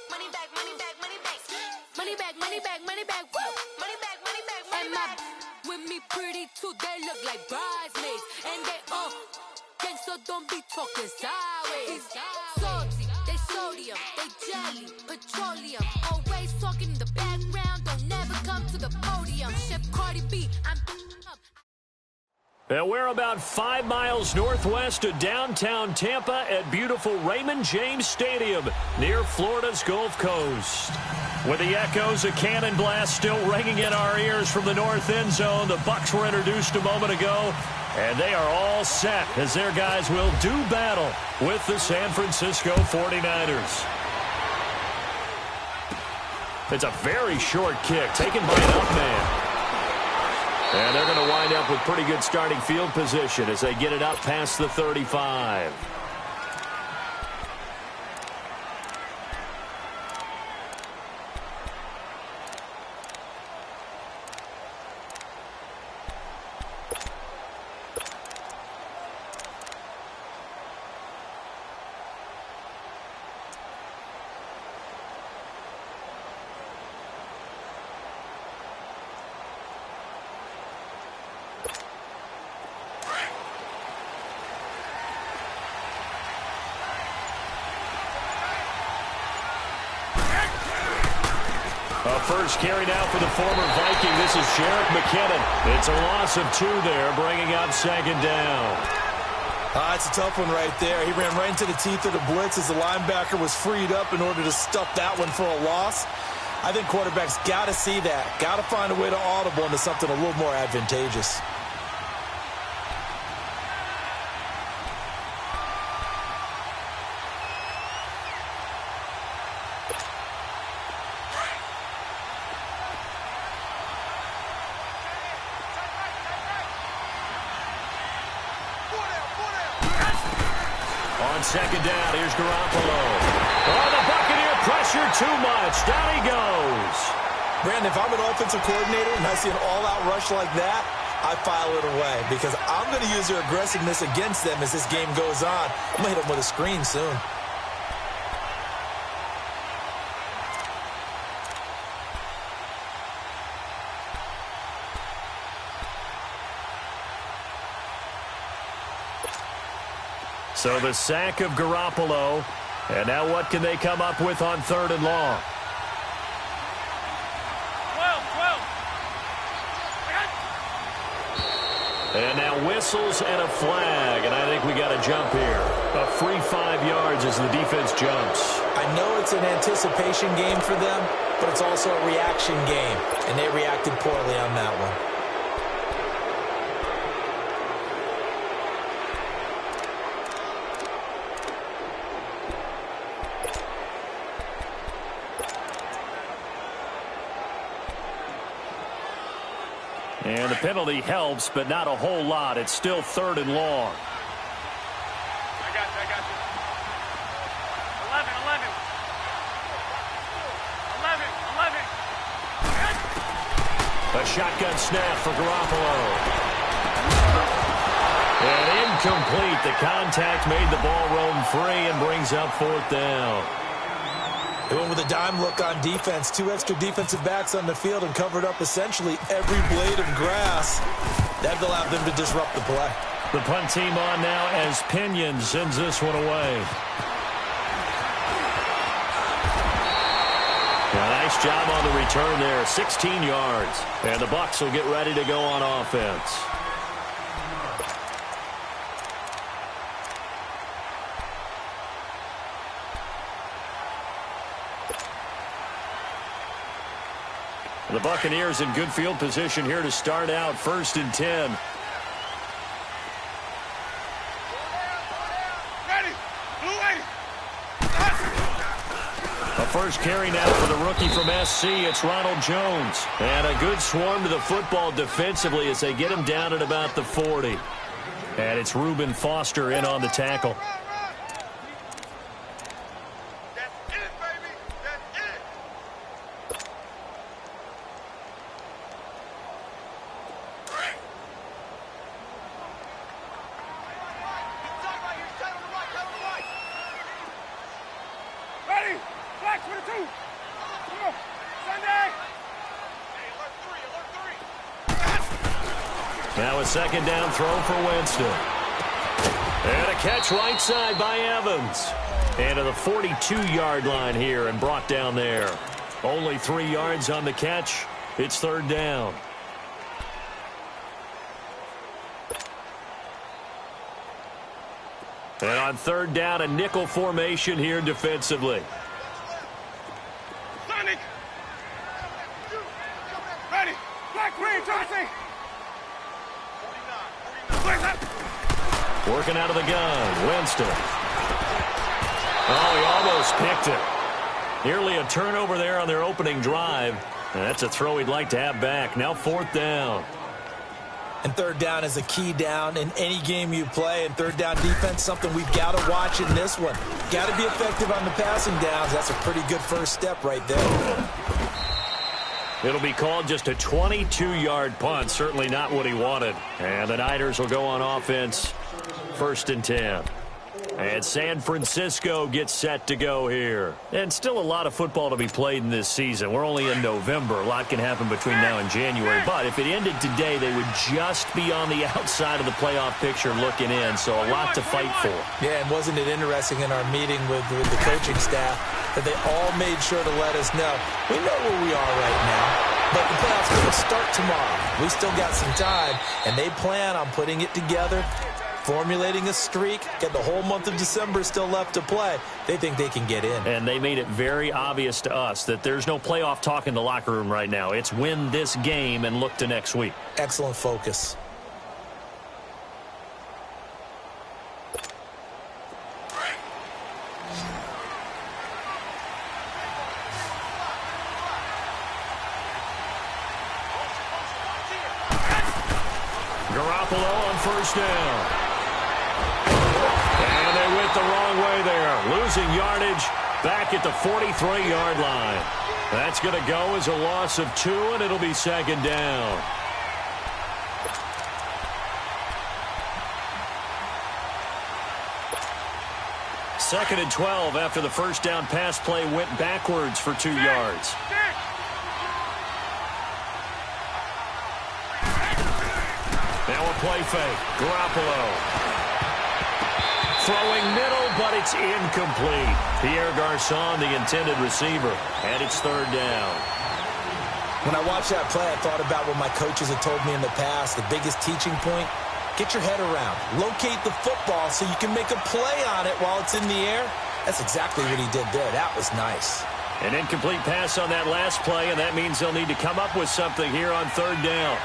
money back, money back, money back. Money back, money back, money back, woo! Money back, money back, money back. With me pretty too, they look like bridesmaids. And they gang, so don't be talking sideways. Salty, they sodium, they jelly, petroleum. Always talking in the background, don't never come to the podium. Chef Cardi B, I'm up. And we're about 5 miles northwest of downtown Tampa at beautiful Raymond James Stadium near Florida's Gulf Coast. With the echoes of cannon blast still ringing in our ears from the north end zone, the Bucs were introduced a moment ago, and they are all set as their guys will do battle with the San Francisco 49ers. It's a very short kick taken by an up man. And they're going to wind up with pretty good starting field position as they get it up past the 35. First carry now for the former Viking. This is Jerick McKinnon. It's a loss of 2 there, bringing up second down. It's a tough one right there. He ran right into the teeth of the blitz as the linebacker was freed up in order to stuff that one for a loss. I think quarterbacks got to see that. Got to find a way to audible into something a little more advantageous. Second down, here's Garoppolo. Oh, the Buccaneer pressure too much. Down he goes. Brandon, if I'm an offensive coordinator and I see an all-out rush like that, I file it away because I'm going to use their aggressiveness against them as this game goes on. I'm going to hit them with a screen soon. So the sack of Garoppolo. And now what can they come up with on 3rd and long? 12. And now whistles and a flag. And I think we got a jump here. A free 5 yards as the defense jumps. I know it's an anticipation game for them, but it's also a reaction game. And they reacted poorly on that one. And the penalty helps, but not a whole lot. It's still 3rd and long. I got you. 11. 11. A shotgun snap for Garoppolo. And incomplete. The contact made the ball roam free and brings up 4th down. They went with a dime look on defense. 2 extra defensive backs on the field and covered up essentially every blade of grass. That allowed them to disrupt the play. The punt team on now as Pinion sends this one away. A nice job on the return there. 16 yards. And the Bucs will get ready to go on offense. The Buccaneers in good field position here to start out 1st and 10. A first carry now for the rookie from SC. It's Ronald Jones. And a good swarm to the football defensively as they get him down at about the 40. And it's Reuben Foster in on the tackle. Flex with a 2. Now a second down throw for Winston. And a catch right side by Evans. And to the 42-yard line here and brought down there. Only 3 yards on the catch. It's third down. And on third down, a nickel formation here defensively. Sonic! Ready! Black green, Chauncey! Working out of the gun, Winston. Oh, he almost picked it. Nearly a turnover there on their opening drive. And that's a throw he'd like to have back. Now fourth down. And third down is a key down in any game you play. And third down defense, something we've got to watch in this one. Got to be effective on the passing downs. That's a pretty good first step right there. It'll be called just a 22-yard punt. Certainly not what he wanted. And the Niners will go on offense. First and 10. And San Francisco gets set to go here. And still a lot of football to be played in this season. We're only in November. A lot can happen between now and January. But if it ended today, they would just be on the outside of the playoff picture looking in. So a lot to fight for. Yeah, and wasn't it interesting in our meeting with the coaching staff that they all made sure to let us know, we know where we are right now, but the playoffs going to start tomorrow. We still got some time, and they plan on putting it together, formulating a streak, get the whole month of December still left to play. They think they can get in. And they made it very obvious to us that there's no playoff talk in the locker room right now. It's win this game and look to next week. Excellent focus. Garoppolo on first down. And they went the wrong way there. Losing yardage back at the 43-yard line. That's going to go as a loss of 2, and it'll be second down. Second and 12 after the first down pass play went backwards for 2 yards. Now a play fake. Garoppolo. Throwing middle, but it's incomplete. Pierre Garçon, the intended receiver. And it's third down. When I watched that play, I thought about what my coaches had told me in the past. The biggest teaching point, get your head around. Locate the football so you can make a play on it while it's in the air. That's exactly what he did there. That was nice. An incomplete pass on that last play, and that means they'll need to come up with something here on third down.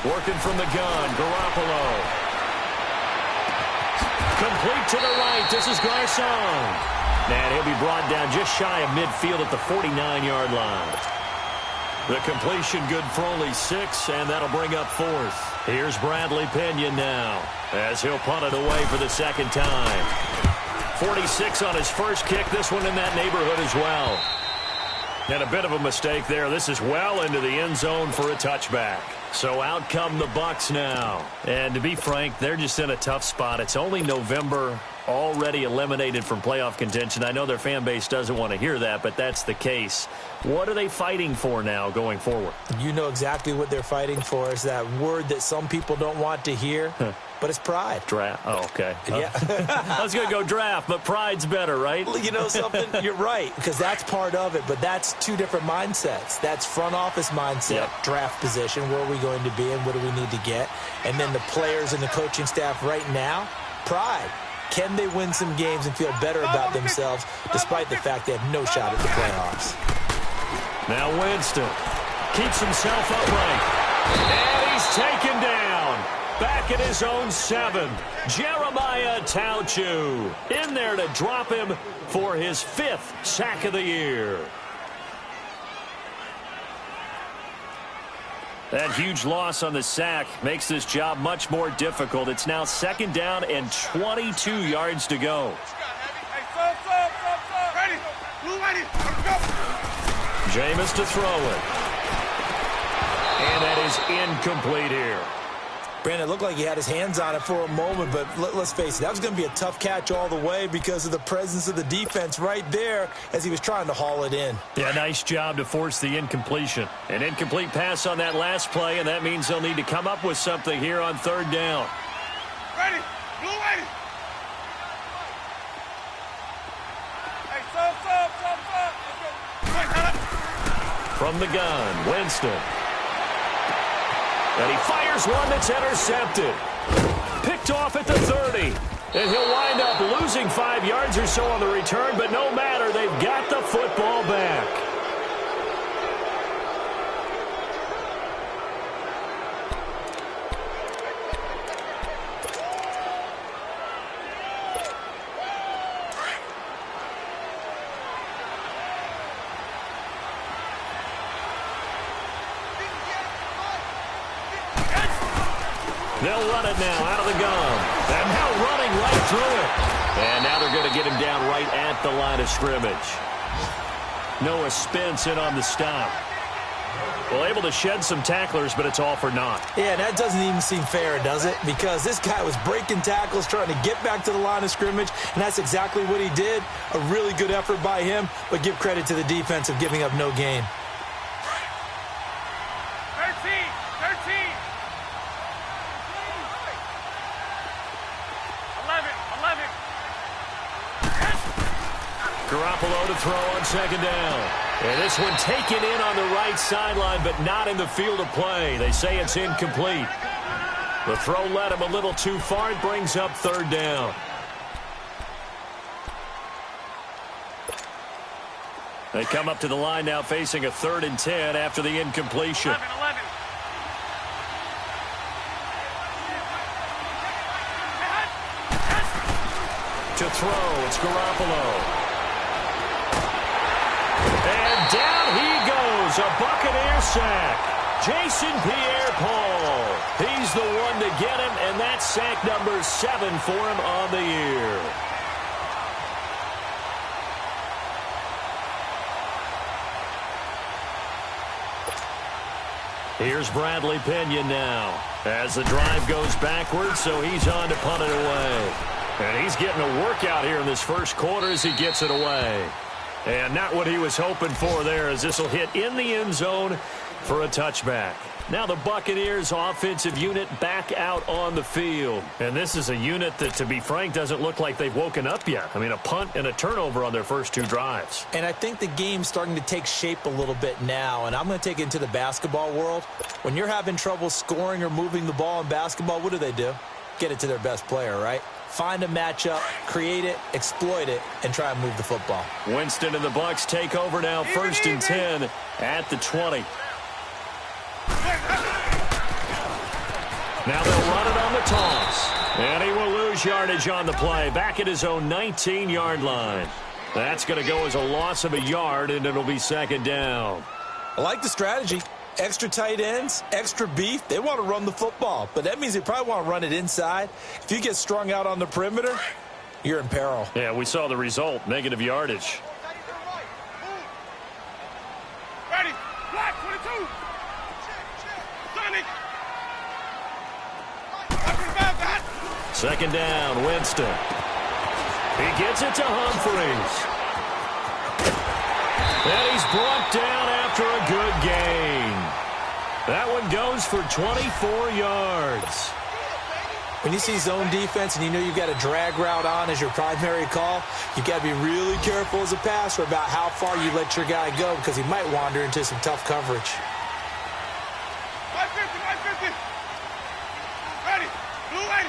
Working from the gun, Garoppolo. Complete to the right. This is Garçon. And he'll be brought down just shy of midfield at the 49-yard line. The completion good for only 6, and that'll bring up fourth. Here's Bradley Pinion now as he'll punt it away for the second time. 46 on his first kick. This one in that neighborhood as well. And a bit of a mistake there. This is well into the end zone for a touchback. So out come the Bucs now. And to be frank, they're just in a tough spot. It's only November, already eliminated from playoff contention. I know their fan base doesn't want to hear that, but that's the case. What are they fighting for now going forward? You know exactly what they're fighting for. Is that word that some people don't want to hear, but it's pride. Draft. Oh, okay. Yeah. I was going to go draft, but pride's better, right? You know something? You're right, because that's part of it, but that's two different mindsets. That's front office mindset, draft position, where are we going to be and what do we need to get? And then the players and the coaching staff right now, pride. Can they win some games and feel better about themselves despite the fact they have no shot at the playoffs? Now Winston keeps himself upright. And he's taken down. Back at his own 7. Jeremiah Tauchu in there to drop him for his 5th sack of the year. That huge loss on the sack makes this job much more difficult. It's now second down and 22 yards to go. Jameis to throw it. And that is incomplete here. Brandon, it looked like he had his hands on it for a moment, but let's face it, that was going to be a tough catch all the way because of the presence of the defense right there as he was trying to haul it in. Yeah, nice job to force the incompletion. An incomplete pass on that last play, and that means they'll need to come up with something here on third down. Ready. Blue ready. Hey, sub. From the gun, Winston. And he fires one that's intercepted. Picked off at the 30. And he'll wind up losing 5 yards or so on the return, but no matter, they've got the football back. They'll run it now out of the gun. And now running right through it. And now they're going to get him down right at the line of scrimmage. Noah Spence in on the stop. Well, able to shed some tacklers, but it's all for naught. Yeah, that doesn't even seem fair, does it? Because this guy was breaking tackles, trying to get back to the line of scrimmage, and that's exactly what he did. A really good effort by him, but give credit to the defense of giving up no gain. 13. 11. Garoppolo to throw on second down. And this one taken in on the right sideline, but not in the field of play. They say it's incomplete. The throw led him a little too far. It brings up third down. They come up to the line now facing a 3rd and 10 after the incompletion. 11. To throw, it's Garoppolo. And down he goes, a Buccaneer sack. Jason Pierre-Paul. He's the one to get him, and that's sack number 7 for him on the year. Here's Bradley Pinion now as the drive goes backwards, so he's on to punt it away. And he's getting a workout here in this first quarter as he gets it away. And not what he was hoping for there, as this will hit in the end zone for a touchback. Now the Buccaneers offensive unit back out on the field. And this is a unit that, to be frank, doesn't look like they've woken up yet. I mean, a punt and a turnover on their first 2 drives. And I think the game's starting to take shape a little bit now. And I'm going to take it into the basketball world. When you're having trouble scoring or moving the ball in basketball, what do? Get it to their best player, right? Find a matchup, create it, exploit it, and try and move the football. Winston and the Bucs take over now, 1st and 10 at the 20. Now they'll run it on the toss. And he will lose yardage on the play, back at his own 19-yard line. That's going to go as a loss of a yard, and it'll be 2nd down. I like the strategy. Extra tight ends, extra beef. They want to run the football, but that means they probably want to run it inside. If you get strung out on the perimeter, you're in peril. Yeah, we saw the result, negative yardage. Ready. Black 22. Sonic. 2nd down, Winston. He gets it to Humphries. And he's brought down after a good gain. That one goes for 24 yards. When you see zone defense and you know you've got a drag route on as your primary call, you've got to be really careful as a passer about how far you let your guy go because he might wander into some tough coverage. 150. Ready. Blue ready.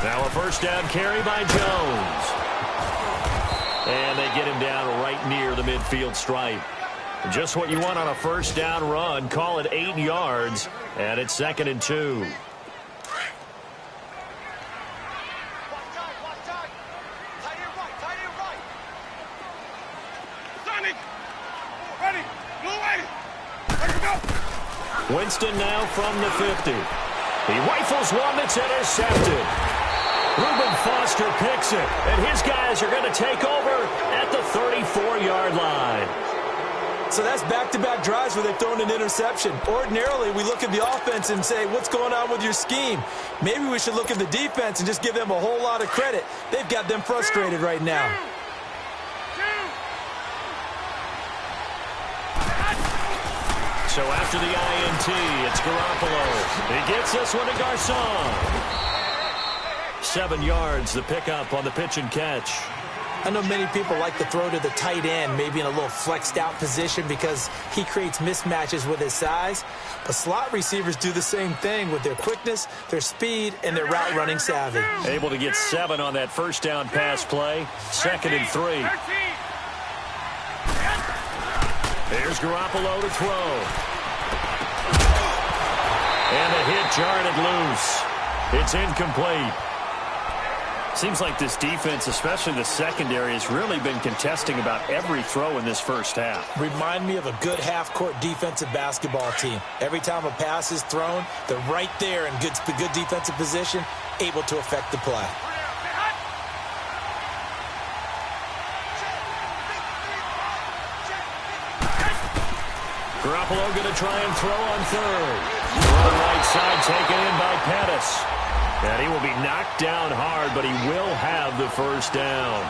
Now a 1st down carry by Jones. And they get him down right near the midfield stripe. Just what you want on a 1st down run. Call it 8 yards, and it's 2nd and 2. Sonic. Ready. Blue ready. Let's go. Winston now from the 50. He rifles one that's intercepted. Reuben Foster picks it, and his guys are going to take over at the 34-yard line. So that's back-to-back drives where they've thrown an interception. Ordinarily, we look at the offense and say, what's going on with your scheme? Maybe we should look at the defense and just give them a whole lot of credit. They've got them frustrated right now. So after the INT, it's Garoppolo. He gets this one to Garcon. 7 yards, the pickup on the pitch and catch. I know many people like to throw to the tight end, maybe in a little flexed out position because he creates mismatches with his size. But slot receivers do the same thing with their quickness, their speed, and their route running savvy. Able to get 7 on that first down pass play. 2nd and 3. There's Garoppolo to throw. And the hit jarred it loose. It's incomplete. Seems like this defense, especially the secondary, has really been contesting about every throw in this first half. Remind me of a good half-court defensive basketball team. Every time a pass is thrown, they're right there in good defensive position, able to affect the play. Garoppolo going to try and throw on third. Throw right side taken in by Pettis. And he will be knocked down hard, but he will have the first down.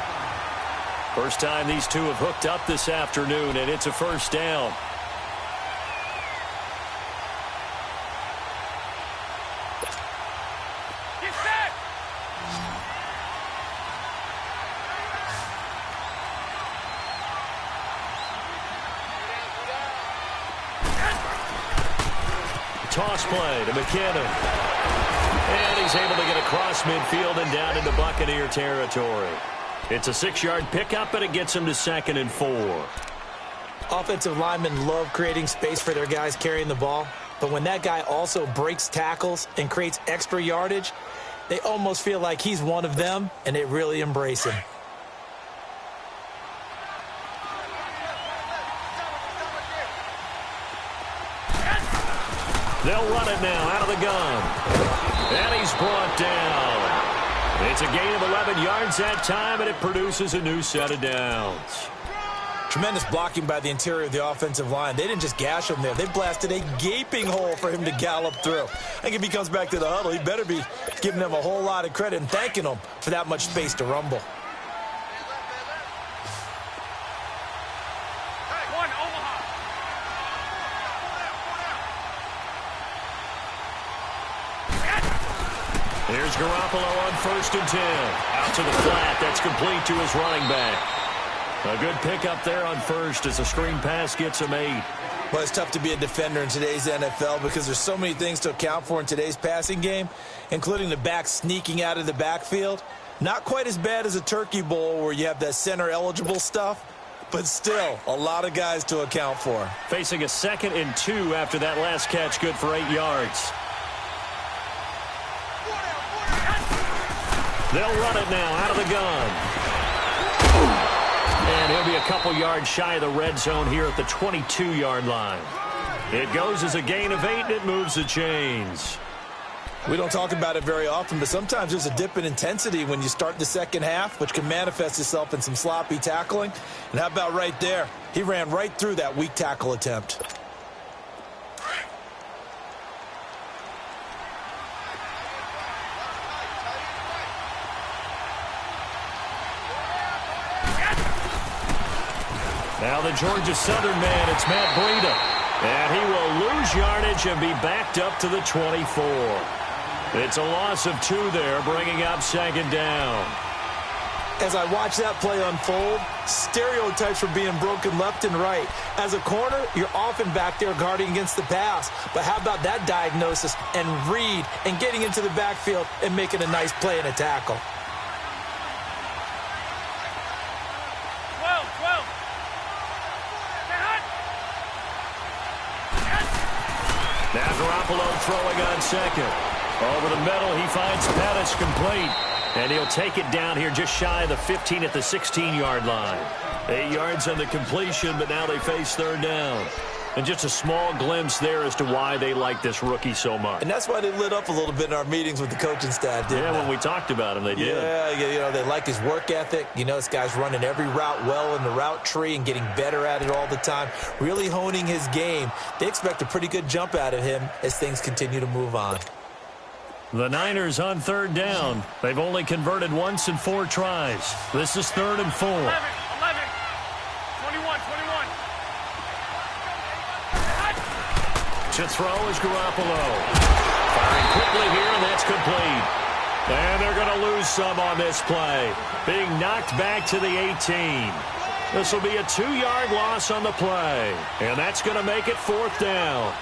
First time these two have hooked up this afternoon, and it's a first down. Get set! Toss play to McKinnon. And he's able to get across midfield and down into Buccaneer territory. It's a 6-yard pickup, and it gets him to 2nd and 4. Offensive linemen love creating space for their guys carrying the ball. But when that guy also breaks tackles and creates extra yardage, they almost feel like he's one of them, and they really embrace him. They'll run it now out of the gun. And he's brought down. It's a gain of 11 yards that time, and it produces a new set of downs. Tremendous blocking by the interior of the offensive line. They didn't just gash him there. They blasted a gaping hole for him to gallop through. I think if he comes back to the huddle, he better be giving them a whole lot of credit and thanking them for that much space to rumble. Here's Garoppolo on 1st and 10. Out to the flat. That's complete to his running back. A good pickup there on first as the screen pass gets him 8. Well, it's tough to be a defender in today's NFL because there's so many things to account for in today's passing game, including the back sneaking out of the backfield. Not quite as bad as a turkey bowl where you have that center-eligible stuff, but still a lot of guys to account for. Facing a 2nd and 2 after that last catch, good for 8 yards. They'll run it now out of the gun. And he'll be a couple yards shy of the red zone here at the 22-yard line. It goes as a gain of 8, and it moves the chains. We don't talk about it very often, but sometimes there's a dip in intensity when you start the second half, which can manifest itself in some sloppy tackling. And how about right there? He ran right through that weak tackle attempt. Now the Georgia Southern man, it's Matt Breida. And he will lose yardage and be backed up to the 24. It's a loss of 2 there, bringing up 2nd down. As I watch that play unfold, stereotypes are being broken left and right. As a corner, you're often back there guarding against the pass. But how about that diagnosis and read and getting into the backfield and making a nice play and a tackle? Now Garoppolo throwing on 2nd. Over the middle, he finds Pettis complete. And he'll take it down here just shy of the 15 at the 16-yard line. 8 yards on the completion, but now they face 3rd down. And just a small glimpse there as to why they like this rookie so much. And that's why they lit up a little bit in our meetings with the coaching staff, didn't they? When we talked about him, they did. Yeah, they like his work ethic. This guy's running every route well in the route tree and getting better at it all the time, really honing his game. They expect a pretty good jump out of him as things continue to move on. The Niners on third down. They've only converted once in 4 tries. This is 3rd and 4. 11, 21. To throw is Garoppolo. Firing quickly here, and that's complete. And they're going to lose some on this play. Being knocked back to the 18. This will be a 2-yard loss on the play. And that's going to make it 4th down.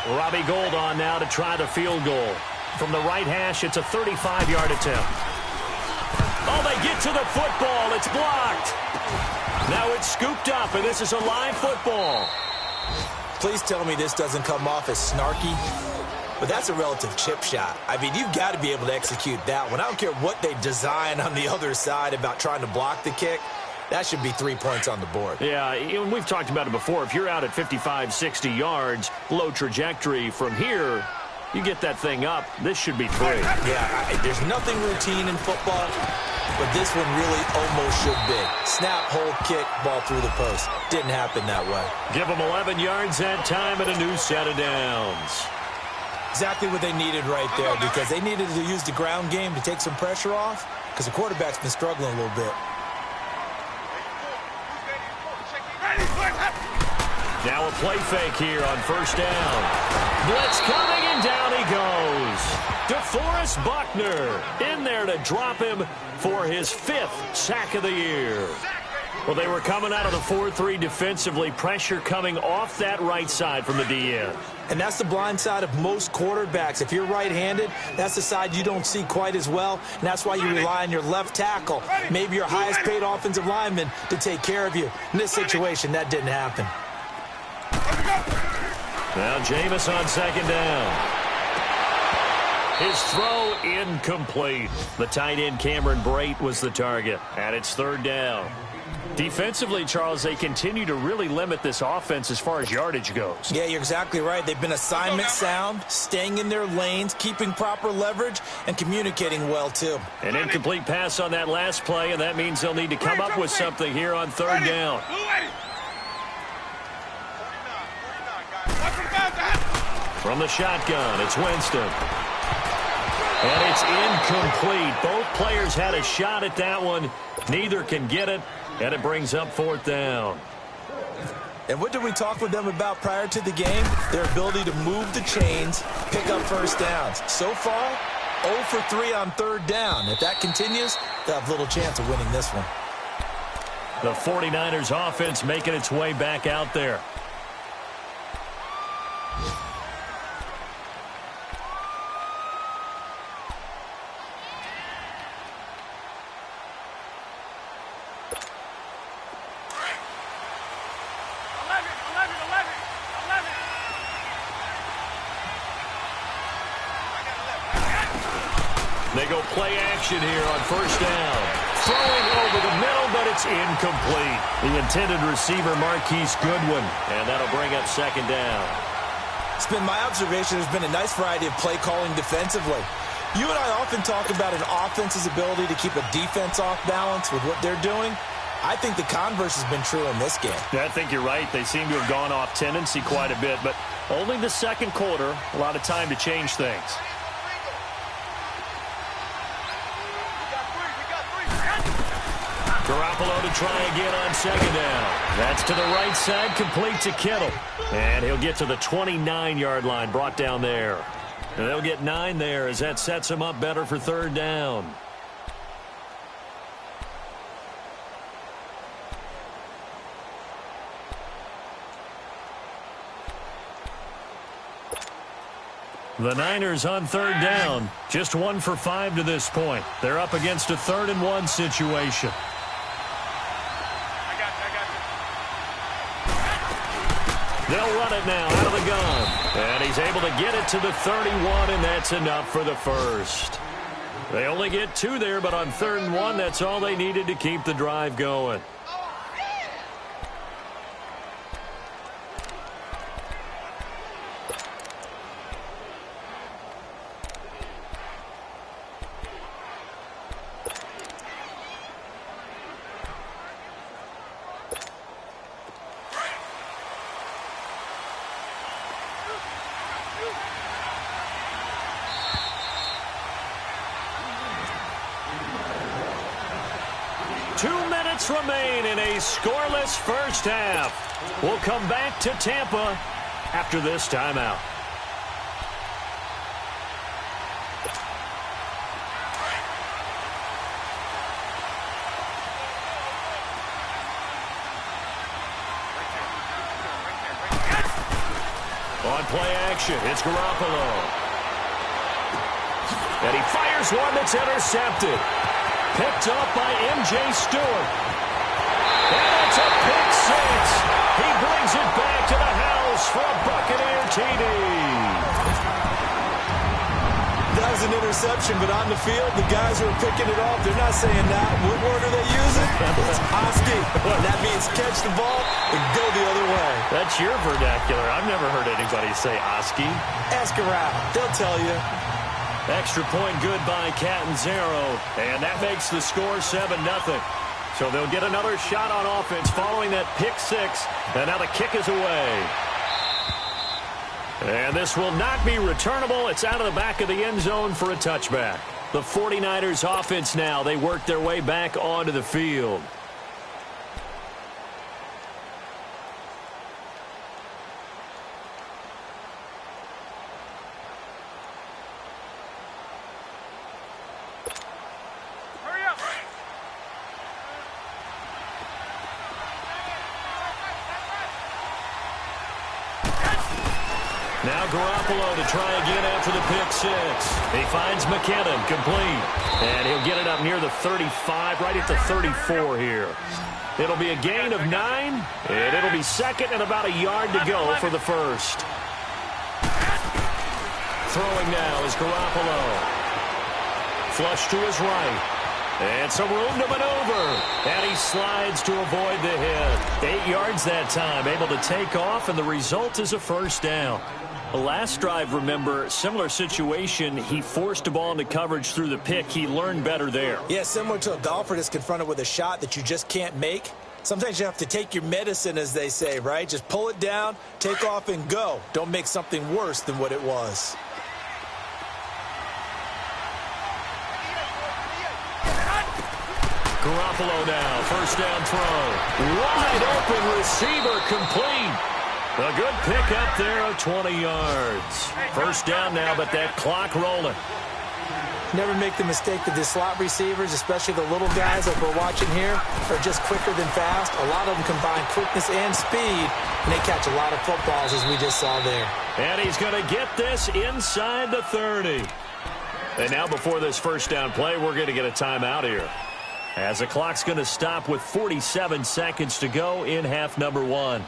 Robbie Gould on now to try the field goal. From the right hash, it's a 35-yard attempt. Oh, they get to the football. It's blocked. Now it's scooped up, and this is a live football. Please tell me this doesn't come off as snarky, but that's a relative chip shot. I mean, you've got to be able to execute that one. I don't care what they design on the other side about trying to block the kick. That should be 3 points on the board. Yeah, and we've talked about it before. If you're out at 55, 60 yards, low trajectory from here, you get that thing up, this should be 3. Yeah, there's nothing routine in football, but this one really almost should be. Snap, hold, kick, ball through the post. Didn't happen that way. Give them 11 yards that time and a new set of downs. Exactly what they needed right there, because they needed to use the ground game to take some pressure off, because the quarterback's been struggling a little bit. Now a play fake here on 1st down. Blitz coming, and down he goes. DeForest Buckner in there to drop him for his 5th sack of the year. Well, they were coming out of the 4-3 defensively. Pressure coming off that right side from the DN. And that's the blind side of most quarterbacks. If you're right-handed, that's the side you don't see quite as well, and that's why you rely on your left tackle, maybe your highest-paid offensive lineman, to take care of you. In this situation, that didn't happen. Now Jameis on 2nd down. His throw incomplete. The tight end Cameron Brate was the target, and it's 3rd down. Defensively, Charles, they continue to really limit this offense as far as yardage goes. Yeah, you're exactly right. They've been assignment sound, staying in their lanes, keeping proper leverage, and communicating well, too. An incomplete pass on that last play, and that means they'll need to come up with something here on 3rd down. From the shotgun, it's Winston. And it's incomplete. Both players had a shot at that one. Neither can get it, and it brings up 4th down. And what did we talk with them about prior to the game? Their ability to move the chains, pick up 1st downs. So far, 0 for 3 on 3rd down. If that continues, they'll have little chance of winning this one. The 49ers offense making its way back out there. They go play action here on 1st down. Throwing over the middle, but it's incomplete. The intended receiver, Marquise Goodwin, and that'll bring up 2nd down. It's been my observation there's been a nice variety of play calling defensively. You and I often talk about an offense's ability to keep a defense off balance with what they're doing. I think the converse has been true in this game. Yeah, I think you're right. They seem to have gone off tendency quite a bit, but only the 2nd quarter, a lot of time to change things. Garoppolo to try again on 2nd down. That's to the right side, complete to Kittle. And he'll get to the 29-yard line, brought down there. And they'll get 9 there as that sets him up better for 3rd down. The Niners on 3rd down, just 1 for 5 to this point. They're up against a 3rd and 1 situation. They'll run it now out of the gun. And he's able to get it to the 31, and that's enough for the 1st. They only get 2 there, but on 3rd and 1, that's all they needed to keep the drive going. minutes remain in a scoreless first half. We'll come back to Tampa after this timeout. On play action, it's Garoppolo. And he fires one that's intercepted. Picked up by M.J. Stewart. And it's a pick six. He brings it back to the house for a Buccaneer TD. That was an interception, but on the field, the guys who are picking it off, they're not saying that. What word are they using? It's Oski. And that means catch the ball and go the other way. That's your vernacular. I've never heard anybody say Oski. Ask around. They'll tell you. Extra point good by Catanzaro. And that makes the score 7-0. So they'll get another shot on offense following that pick six. And now the kick is away. And this will not be returnable. It's out of the back of the end zone for a touchback. The 49ers offense now, they work their way back onto the field. Now Garoppolo to try again after the pick six. He finds McKinnon, complete. And he'll get it up near the 35, right at the 34 here. It'll be a gain of 9, and it'll be second and about a yard to go for the first. Throwing now is Garoppolo. Flush to his right. And some room to maneuver. And he slides to avoid the hit. 8 yards that time, able to take off, and the result is a first down. The last drive, remember, similar situation. He forced a ball into coverage through the pick. He learned better there. Yeah, similar to a golfer that's confronted with a shot that you just can't make. Sometimes you have to take your medicine, as they say, right? Just pull it down, take off, and go. Don't make something worse than what it was. Garoppolo now, first down throw. Wide open receiver, complete. A good pick up there of 20 yards. First down now, but that clock rolling. Never make the mistake that the slot receivers, especially the little guys like we're watching here, are just quicker than fast. A lot of them combine quickness and speed, and they catch a lot of footballs, as we just saw there. And he's going to get this inside the 30. And now before this first down play, we're going to get a timeout here, as the clock's going to stop with 47 seconds to go in half number 1.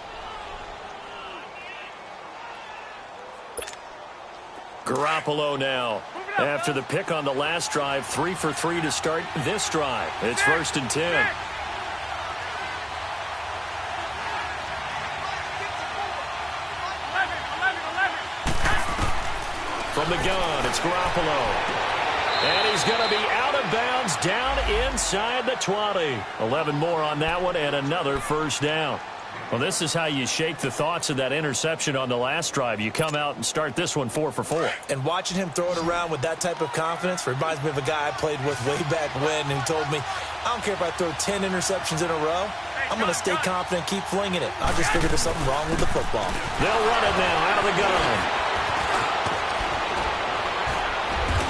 Garoppolo now. After the pick on the last drive, 3 for 3 to start this drive. It's 1st and 10. From the gun, it's Garoppolo. And he's going to be out of bounds down inside the 20. 11 more on that one and another first down. Well, this is how you shake the thoughts of that interception on the last drive. You come out and start this one 4 for 4. And watching him throw it around with that type of confidence reminds me of a guy I played with way back when, and he told me, I don't care if I throw 10 interceptions in a row. I'm going to stay confident, keep flinging it. I just figured there's something wrong with the football. They'll run it now out of the gun.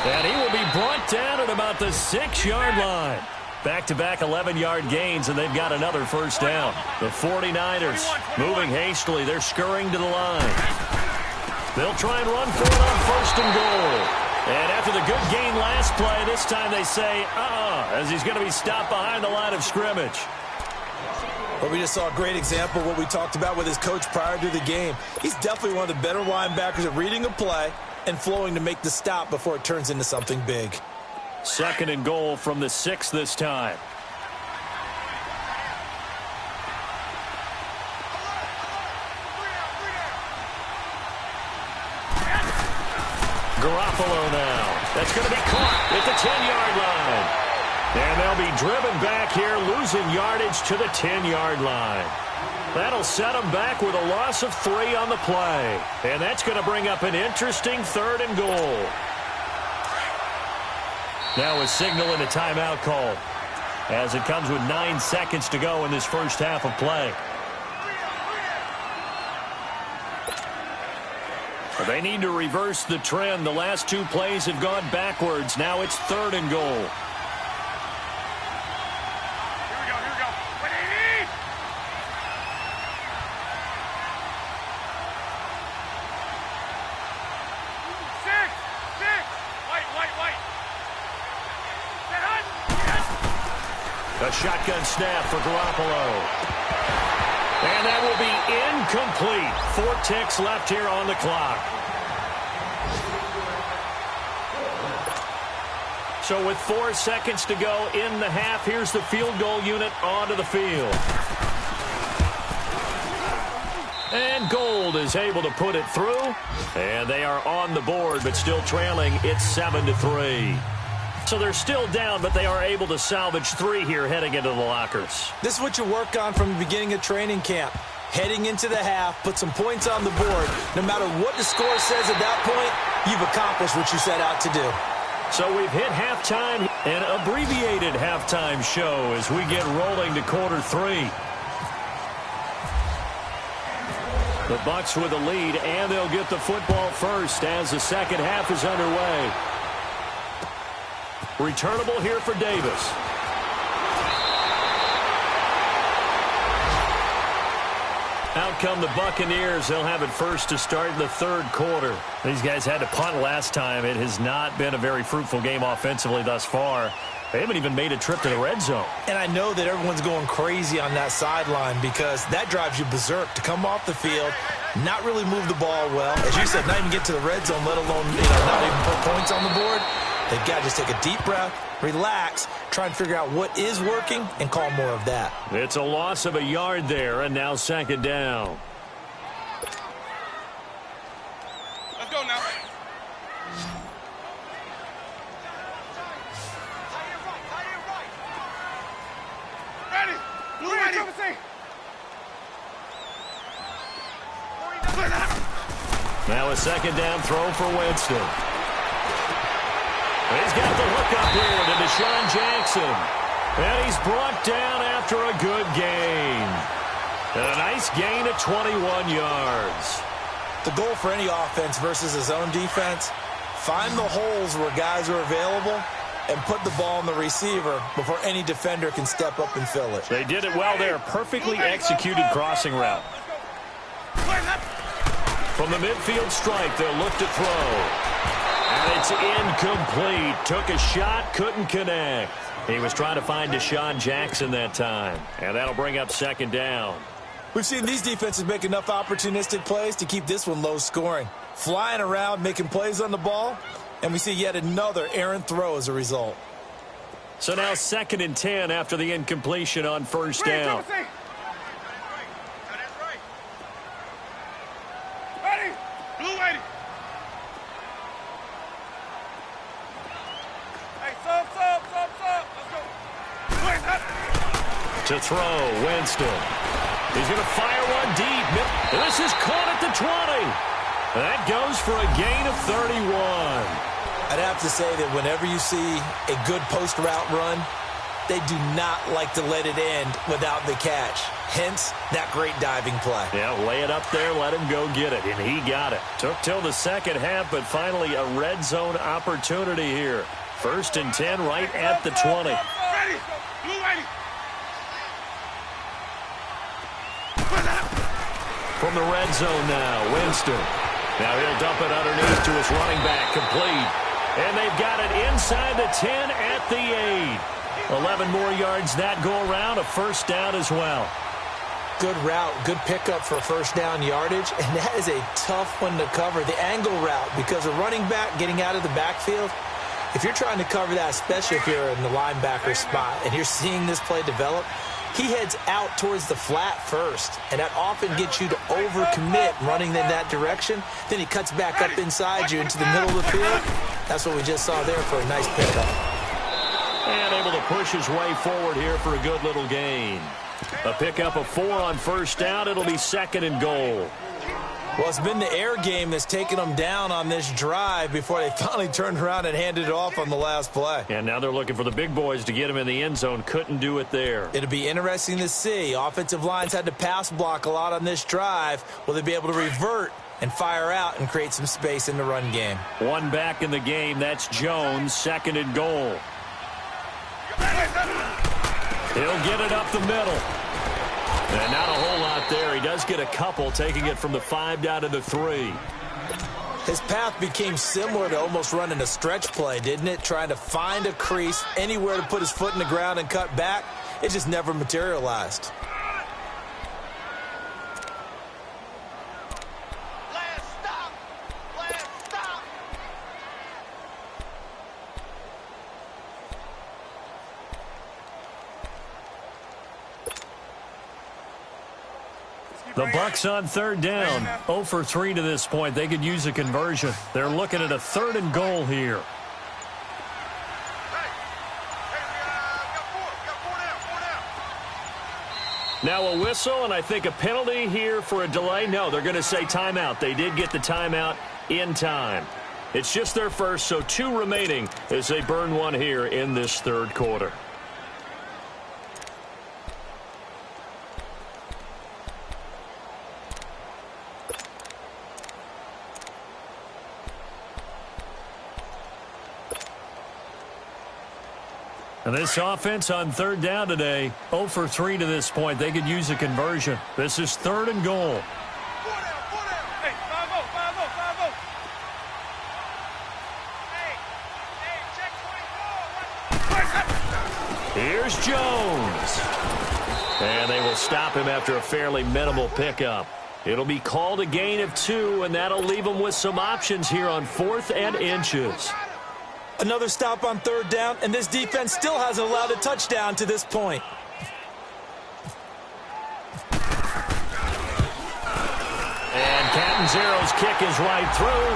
And he will be brought down at about the 6-yard line. Back-to-back 11-yard gains, and they've got another first down. The 49ers moving hastily. They're scurrying to the line. They'll try and run for it on 1st and goal. And after the good gain last play, this time they say, as he's going to be stopped behind the line of scrimmage. Well, we just saw a great example of what we talked about with his coach prior to the game. He's definitely one of the better linebackers at reading a play and flowing to make the stop before it turns into something big. 2nd and goal from the 6 this time. Garoppolo now. That's going to be caught at the 10-yard line. And they'll be driven back here, losing yardage to the 10-yard line. That'll set them back with a loss of 3 on the play. And that's going to bring up an interesting 3rd and goal. Now a signal and a timeout call. as it comes with 9 seconds to go in this first half of play. They need to reverse the trend. The last 2 plays have gone backwards. Now it's 3rd and goal. Here we go, here we go. 180! 6! White. A shotgun snap for Garoppolo. And that will be incomplete. 4 ticks left here on the clock. So with 4 seconds to go in the half, here's the field goal unit onto the field. And Gold is able to put it through. And they are on the board, but still trailing. It's 7-3. So they're still down, but they are able to salvage 3 here heading into the lockers. This is what you work on from the beginning of training camp. Heading into the half, put some points on the board. No matter what the score says at that point, you've accomplished what you set out to do. So we've hit halftime, an abbreviated halftime show as we get rolling to quarter 3. The Bucs with a lead, and they'll get the football first as the second half is underway. Returnable here for Davis. Out come the Buccaneers. They'll have it first to start the 3rd quarter. These guys had to punt last time. It has not been a very fruitful game offensively thus far. They haven't even made a trip to the red zone. And I know that everyone's going crazy on that sideline because that drives you berserk to come off the field, not really move the ball well. As you said, not even get to the red zone, let alone not even put points on the board. They've got to just take a deep breath, relax, try and figure out what is working, and call more of that. It's a loss of a yard there, and now 2nd down. Let's go now. Ready. Blue ready. Now a 2nd down throw for Winston. He's got the hook up here to Deshaun Jackson. And he's brought down after a good gain. And a nice gain of 21 yards. The goal for any offense versus his own defense, find the holes where guys are available and put the ball in the receiver before any defender can step up and fill it. They did it well there. Perfectly executed crossing route. From the midfield strike, they'll look to throw. And it's incomplete. Took a shot, couldn't connect. He was trying to find Deshaun Jackson that time. And that'll bring up 2nd down. We've seen these defenses make enough opportunistic plays to keep this one low scoring. Flying around, making plays on the ball, and we see yet another errant throw as a result. So now 2nd and 10 after the incompletion on 1st down. Ready. Blue ready. To throw, Winston. He's going to fire one deep. This is caught at the 20. That goes for a gain of 31. I'd have to say that whenever you see a good post route run, they do not like to let it end without the catch. Hence, that great diving play. Yeah, lay it up there, let him go get it, and he got it. Took till the second half, but finally a red zone opportunity here. 1st and 10 right at the 20. Ready. Blue ready. From the red zone now, Winston. Now he'll dump it underneath to his running back, complete. And they've got it inside the 10 at the 8. 11 more yards that go around, a 1st down as well. Good route, good pickup for 1st down yardage, and that is a tough one to cover. The angle route, because a running back getting out of the backfield, if you're trying to cover that, especially if you're in the linebacker spot and you're seeing this play develop, he heads out towards the flat first, and that often gets you to overcommit running in that direction. Then he cuts back up inside you into the middle of the field. That's what we just saw there for a nice pickup. And able to push his way forward here for a good little gain. A pickup of 4 on 1st down. It'll be 2nd and goal. Well, it's been the air game that's taken them down on this drive before they finally turned around and handed it off on the last play. And now they're looking for the big boys to get him in the end zone. Couldn't do it there. It'll be interesting to see. Offensive lines had to pass block a lot on this drive. Will they be able to revert and fire out and create some space in the run game? One back in the game. That's Jones. 2nd and goal. He'll get it up the middle. And not a whole lot there. He does get a couple, taking it from the 5 down to the 3. His path became similar to almost running a stretch play, didn't it? Trying to find a crease, anywhere to put his foot in the ground and cut back. It just never materialized. The Bucs on 3rd down. 0 for 3 to this point. They could use a conversion. They're looking at a 3rd and goal here. Now a whistle, and I think a penalty here for a delay. No, they're going to say timeout. They did get the timeout in time. It's just their first, so 2 remaining as they burn one here in this 3rd quarter. And this offense on 3rd down today, 0 for 3 to this point. They could use a conversion. This is 3rd and goal. Hey, 5-0, 5-0, 5-0. Here's Jones. And they will stop him after a fairly minimal pickup. It'll be called a gain of 2, and that'll leave them with some options here on 4th and inches. Another stop on 3rd down, and this defense still hasn't allowed a touchdown to this point. And Catanzaro's kick is right through.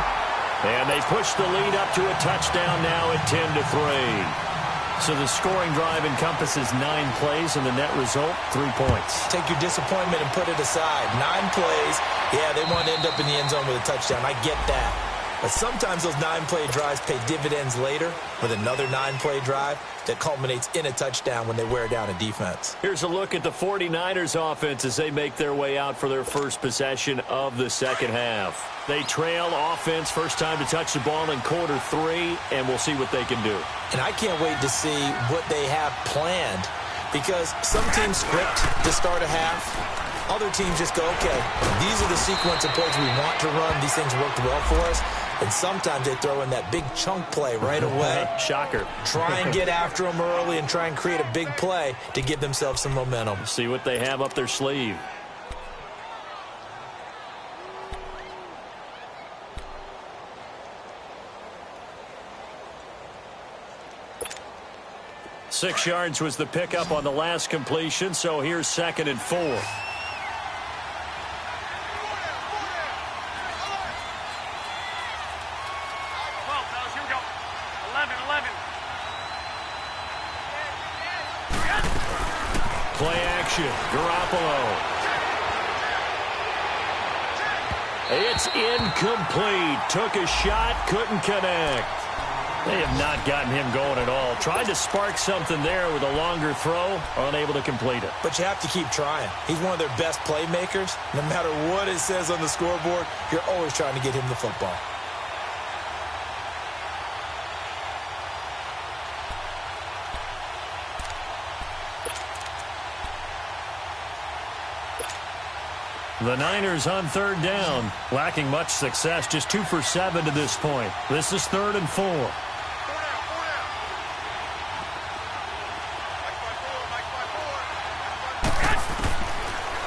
And they push the lead up to a touchdown now at 10-3. So the scoring drive encompasses 9 plays, and the net result, 3 points. Take your disappointment and put it aside. 9 plays. Yeah, they want to end up in the end zone with a touchdown. I get that. But sometimes those 9-play drives pay dividends later with another 9-play drive that culminates in a touchdown when they wear down a defense. Here's a look at the 49ers offense as they make their way out for their first possession of the second half. They trail offense, first time to touch the ball in quarter 3, and we'll see what they can do. And I can't wait to see what they have planned, because some teams script to start a half. Other teams just go, okay, these are the sequence of plays we want to run. These things worked well for us. And sometimes they throw in that big chunk play right away. Shocker. Try and get after them early and try and create a big play to give themselves some momentum. See what they have up their sleeve. Six yards was the pickup on the last completion, so here's 2nd and 4. Play action. Garoppolo. It's incomplete. Took a shot, couldn't connect. They have not gotten him going at all. Tried to spark something there with a longer throw, unable to complete it. But you have to keep trying. He's one of their best playmakers. No matter what it says on the scoreboard, you're always trying to get him the football. The Niners on 3rd down, lacking much success, just 2 for 7 to this point. This is 3rd and 4.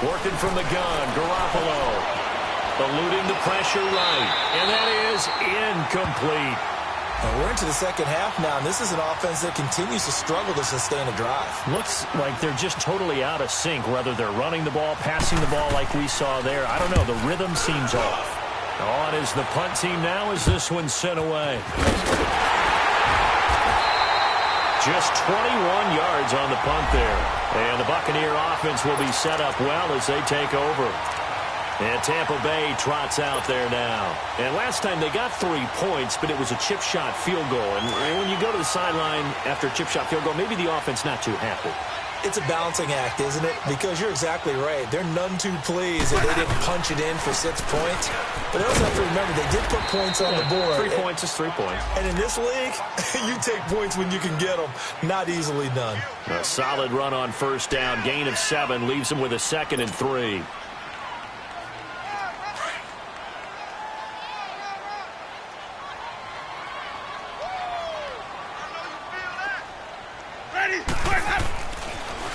Working from the gun, Garoppolo. Eluding the pressure right, and that is incomplete. We're into the second half now, and this is an offense that continues to struggle to sustain a drive. Looks like they're just totally out of sync, whether they're running the ball, passing the ball like we saw there. I don't know. The rhythm seems off. On is the punt team now as this one's sent away. Just 21 yards on the punt there. And the Buccaneer offense will be set up well as they take over. And Tampa Bay trots out there now. And last time they got 3 points, but it was a chip shot field goal. And when you go to the sideline after a chip shot field goal, maybe the offense not too happy. It's a balancing act, isn't it? Because you're exactly right. They're none too pleased that they didn't punch it in for 6 points. But they also have to remember they did put points on the board. 3 points is 3 points. And in this league, you take points when you can get them. Not easily done. A solid run on first down. Gain of 7 leaves them with a 2nd and 3.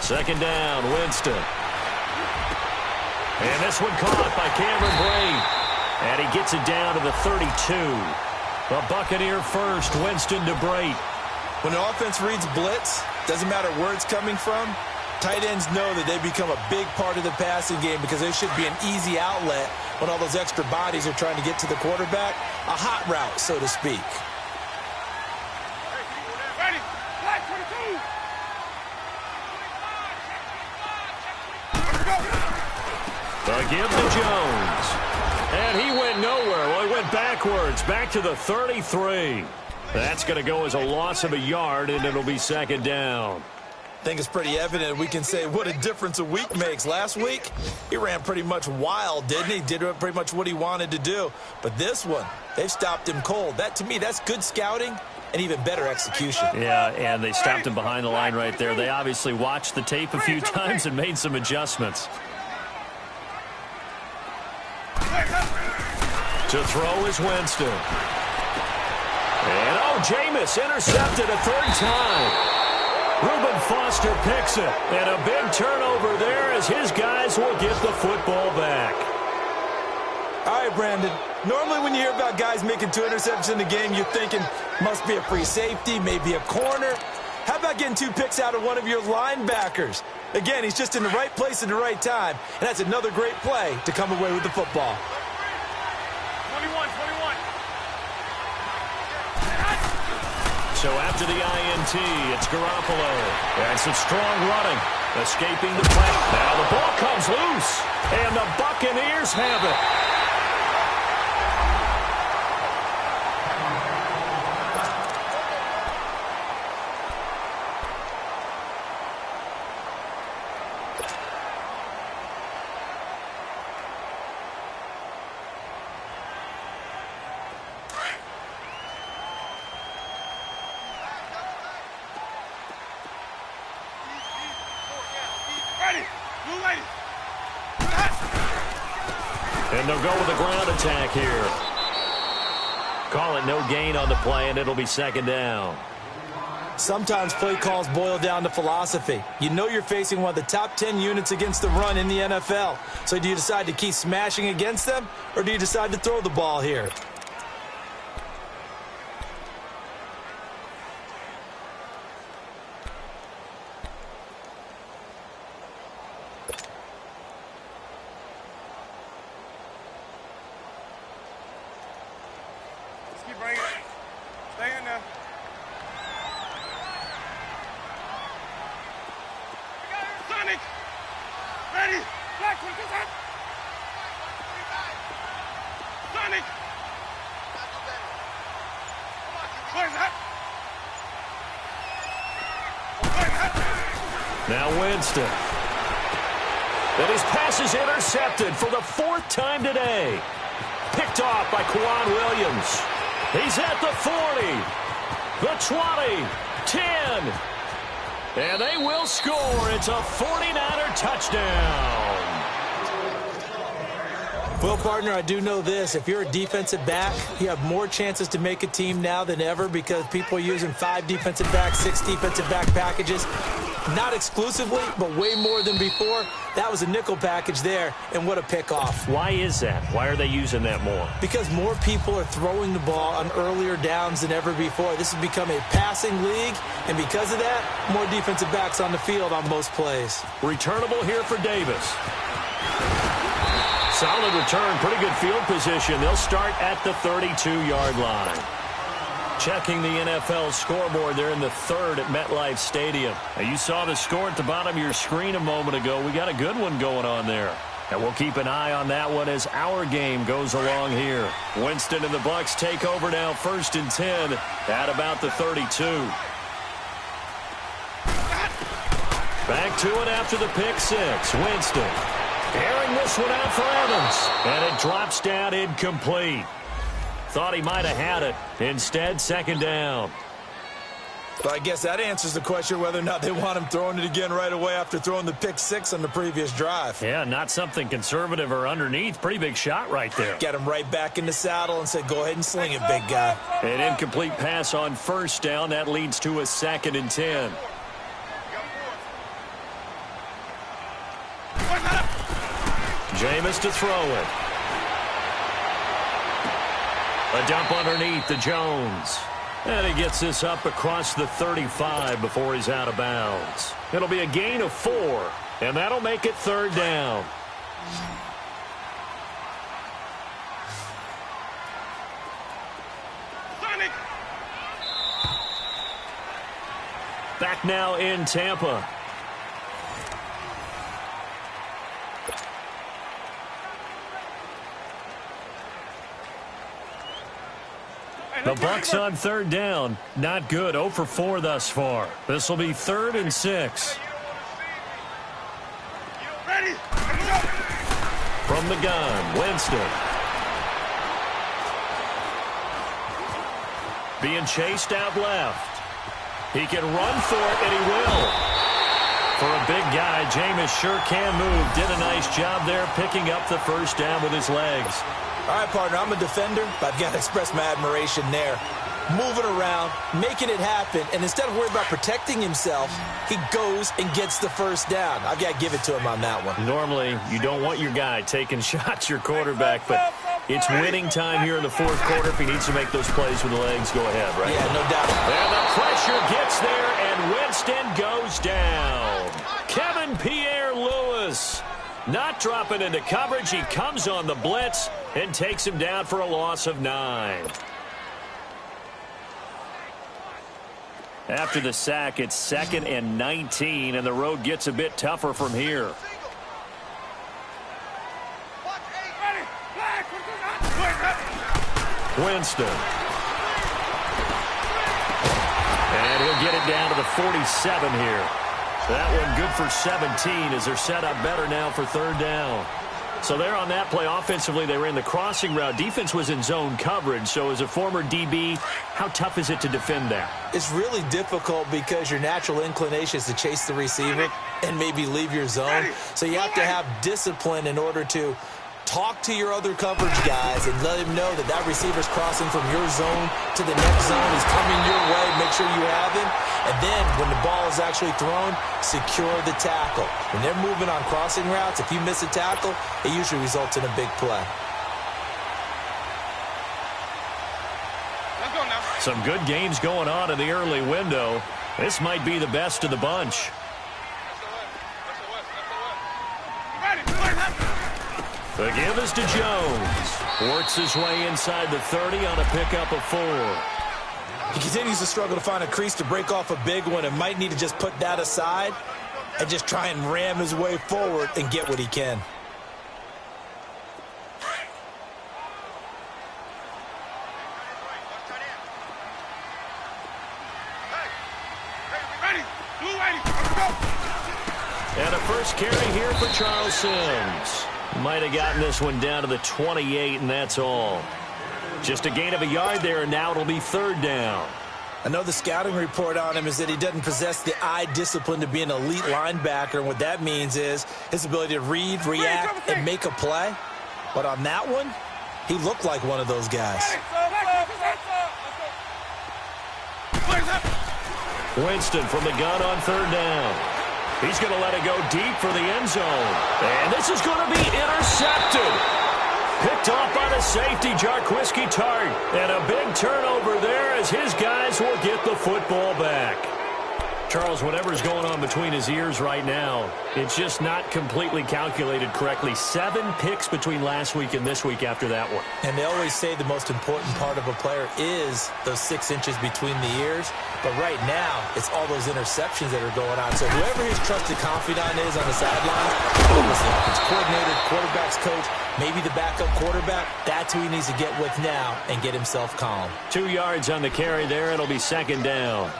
Second down, Winston. And this one caught by Cameron Brate. And he gets it down to the 32. A Buccaneer first, Winston to Brate. When an offense reads blitz, doesn't matter where it's coming from, tight ends know that they become a big part of the passing game because they should be an easy outlet when all those extra bodies are trying to get to the quarterback. A hot route, so to speak. Ready. Black 22. Give to Jones. And he went nowhere. Well, he went backwards, back to the 33. That's going to go as a loss of a yard, and it'll be second down. I think it's pretty evident. We can say what a difference a week makes. Last week, he ran pretty much wild, didn't he? Did pretty much what he wanted to do. But this one, they've stopped him cold. That, to me, that's good scouting and even better execution. Yeah, and they stopped him behind the line right there. They obviously watched the tape a few times and made some adjustments. To throw is Winston. And, Jameis intercepted a 3rd time. Reuben Foster picks it. And a big turnover there as his guys will get the football back. All right, Brandon. Normally when you hear about guys making 2 interceptions in the game, you're thinking must be a free safety, maybe a corner. How about getting 2 picks out of one of your linebackers? Again, he's just in the right place at the right time. And that's another great play to come away with the football. 21. So after the INT, it's Garoppolo. And some strong running. Escaping the play. Now the ball comes loose. And the Buccaneers have it. And they'll go with a ground attack here. Call it no gain on the play, and it'll be second down. Sometimes play calls boil down to philosophy. You know you're facing one of the top 10 units against the run in the NFL. So do you decide to keep smashing against them, or do you decide to throw the ball here? Keep bringing it. Stay in there. Sonic. Ready. Black one. Get that. Sonic. Where's that? Now Winston. And his pass is intercepted for the 4th time today. Picked off by Quan Williams. He's at the 40, the 20, 10. And they will score. It's a 49er touchdown. Well, partner, I do know this. If you're a defensive back, you have more chances to make a team now than ever because people are using 5 defensive backs, 6 defensive back packages. Not exclusively, but way more than before. That was a nickel package there, and what a pickoff. Why is that? Why are they using that more? Because more people are throwing the ball on earlier downs than ever before. This has become a passing league, and because of that, more defensive backs on the field on most plays. Returnable here for Davis. Solid return, pretty good field position. They'll start at the 32-yard line. Checking the NFL scoreboard, they're in the 3rd at MetLife Stadium. Now, you saw the score at the bottom of your screen a moment ago. We got a good one going on there. And we'll keep an eye on that one as our game goes along here. Winston and the Bucs take over now, 1st and 10 at about the 32. Back to it after the pick six. Winston airing this one out for Evans. And it drops down incomplete. Thought he might have had it. Instead, 2nd down. Well, I guess that answers the question whether or not they want him throwing it again right away after throwing the pick six on the previous drive. Yeah, not something conservative or underneath. Pretty big shot right there. Get him right back in the saddle and say, go ahead and sling it, big guy. An incomplete pass on 1st down. That leads to a 2nd and 10. Jameis to throw it. A dump underneath to Jones. And he gets this up across the 35 before he's out of bounds. It'll be a gain of 4, and that'll make it 3rd down. Sonic. Back now in Tampa. The Bucs on 3rd down. Not good. 0 for 4 thus far. This will be 3rd and 6. Ready. From the gun, Winston. Being chased out left. He can run for it, and he will. For a big guy, Jameis sure can move. Did a nice job there picking up the 1st down with his legs. All right, partner, I'm a defender, but I've got to express my admiration there. Moving around, making it happen, and instead of worrying about protecting himself, he goes and gets the 1st down. I've got to give it to him on that one. Normally, you don't want your guy taking shots, your quarterback, but it's winning time here in the 4th quarter. If he needs to make those plays with the legs, go ahead, right? Yeah, no doubt. And the pressure gets there, and Winston goes down. Kevin Pierre-Louis not dropping into coverage. He comes on the blitz and takes him down for a loss of 9. After the sack, it's 2nd and 19, and the road gets a bit tougher from here. Winston. And he'll get it down to the 47 here. That one good for 17 as they're set up better now for 3rd down. So there on that play, offensively, they ran the crossing route. Defense was in zone coverage. So as a former DB, how tough is it to defend that? It's really difficult because your natural inclination is to chase the receiver and maybe leave your zone. So you have to have discipline in order to talk to your other coverage guys and let him know that that receiver's crossing from your zone to the next zone. He's coming your way. Make sure you have him. And then when the ball is actually thrown, secure the tackle. When they're moving on crossing routes, if you miss a tackle, it usually results in a big play. Let's go now. Some good games going on in the early window. This might be the best of the bunch. The give is to Jones. Works his way inside the 30 on a pickup of 4. He continues to struggle to find a crease to break off a big one and might need to just put that aside and just try and ram his way forward and get what he can. And a first carry here for Charles Sims. Might have gotten this one down to the 28, and that's all. Just a gain of a yard there, and now it'll be 3rd down. I know the scouting report on him is that he doesn't possess the eye discipline to be an elite linebacker, and what that means is his ability to read, react, and make a play. But on that one, he looked like one of those guys. Winston from the gun on 3rd down. He's going to let it go deep for the end zone. And this is going to be intercepted. Picked off by the safety, Jarquiski Tart. And a big turnover there as his guys will get the football back. Charles, whatever's going on between his ears right now, it's just not completely calculated correctly. 7 picks between last week and this week after that one. And they always say the most important part of a player is those 6 inches between the ears. But right now, it's all those interceptions that are going on. So whoever his trusted confidant is on the sidelines, listen, it's coordinator, quarterback's coach, maybe the backup quarterback, that's who he needs to get with now and get himself calm. 2 yards on the carry there. It'll be second down.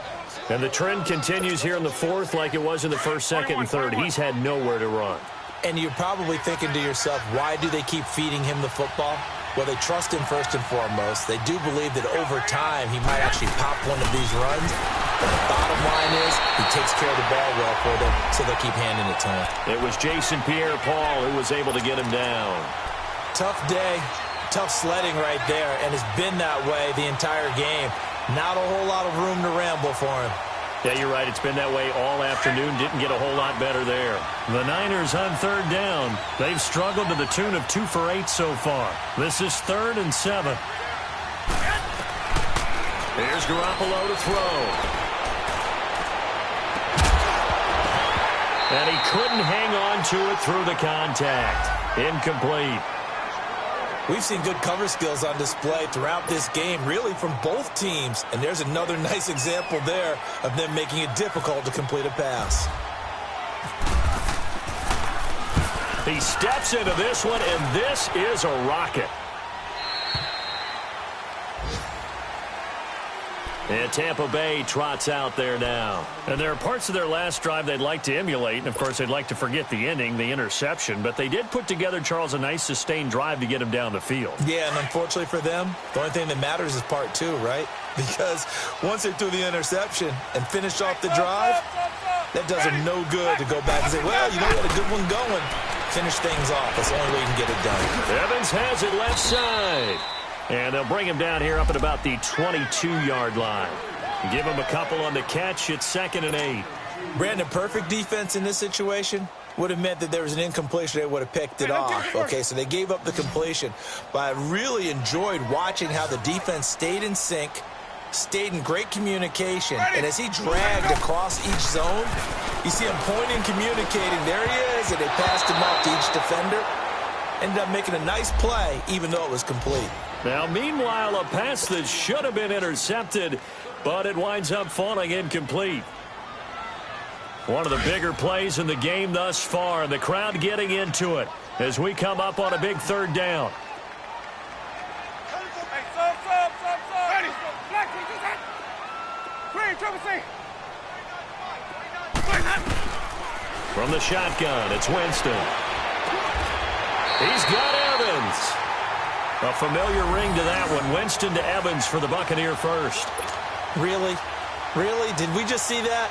And the trend continues here in the fourth like it was in the first, second, and third. He's had nowhere to run. And you're probably thinking to yourself, why do they keep feeding him the football? Well, they trust him first and foremost. They do believe that over time he might actually pop one of these runs. But the bottom line is he takes care of the ball well for them, so they'll keep handing it to him. It was Jason Pierre-Paul who was able to get him down. Tough day, tough sledding right there, and it's been that way the entire game. Not a whole lot of room to ramble for him. Yeah, you're right. It's been that way all afternoon. Didn't get a whole lot better there. The Niners on third down. They've struggled to the tune of 2 for 8 so far. This is 3rd and 7. Here's Garoppolo to throw. And he couldn't hang on to it through the contact. Incomplete. We've seen good cover skills on display throughout this game, really from both teams. And there's another nice example there of them making it difficult to complete a pass. He steps into this one, and this is a rocket. And Tampa Bay trots out there now. And there are parts of their last drive they'd like to emulate. And, of course, they'd like to forget the ending, the interception. But they did put together, Charles, a nice sustained drive to get him down the field. Yeah, and unfortunately for them, the only thing that matters is part 2, right? Because once they threw the interception and finished off the drive, that does them no good to go back and say, well, you know, we had a good one going. Finish things off. That's the only way you can get it done. Evans has it left side. And they'll bring him down here up at about the 22-yard line. Give him a couple on the catch. It's 2nd and 8. Brandon, perfect defense in this situation would have meant that there was an incompletion. They would have picked it off. Okay, so they gave up the completion. But I really enjoyed watching how the defense stayed in sync, stayed in great communication. And as he dragged across each zone, you see him pointing, communicating. There he is, and they passed him off to each defender. Ended up making a nice play, even though it was complete. Now, meanwhile, a pass that should have been intercepted, but it winds up falling incomplete. One of the bigger plays in the game thus far, and the crowd getting into it as we come up on a big 3rd down. Hey, sub. Ready. Black, green, triple C. From the shotgun, it's Winston. He's got Evans. A familiar ring to that one. Winston to Evans for the Buccaneer first. Really? Really? Did we just see that?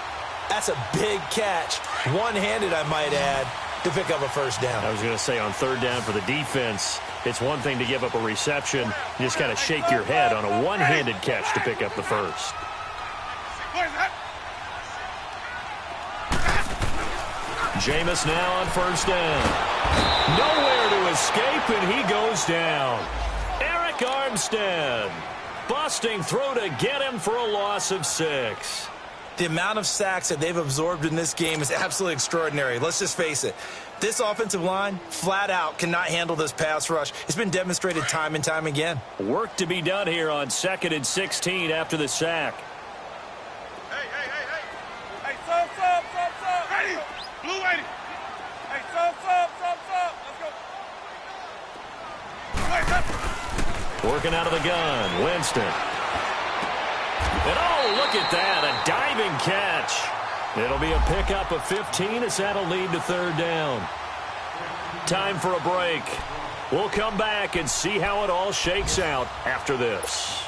That's a big catch. One-handed, I might add, to pick up a first down. I was going to say on 3rd down for the defense, it's one thing to give up a reception. You just got to shake your head on a one-handed catch to pick up the first. Jameis now on 1st down. Nowhere to escape, and he goes down. Eric Armstead busting through to get him for a loss of 6. The amount of sacks that they've absorbed in this game is absolutely extraordinary. Let's just face it. This offensive line, flat out, cannot handle this pass rush. It's been demonstrated time and time again. Work to be done here on 2nd and 16 after the sack. Hey, sub. Ready. Blue 80. Hey, sub. Let's go. Working out of the gun, Winston. And oh, look at that, a diving catch. It'll be a pickup of 15 as that'll lead to 3rd down. Time for a break. We'll come back and see how it all shakes out after this.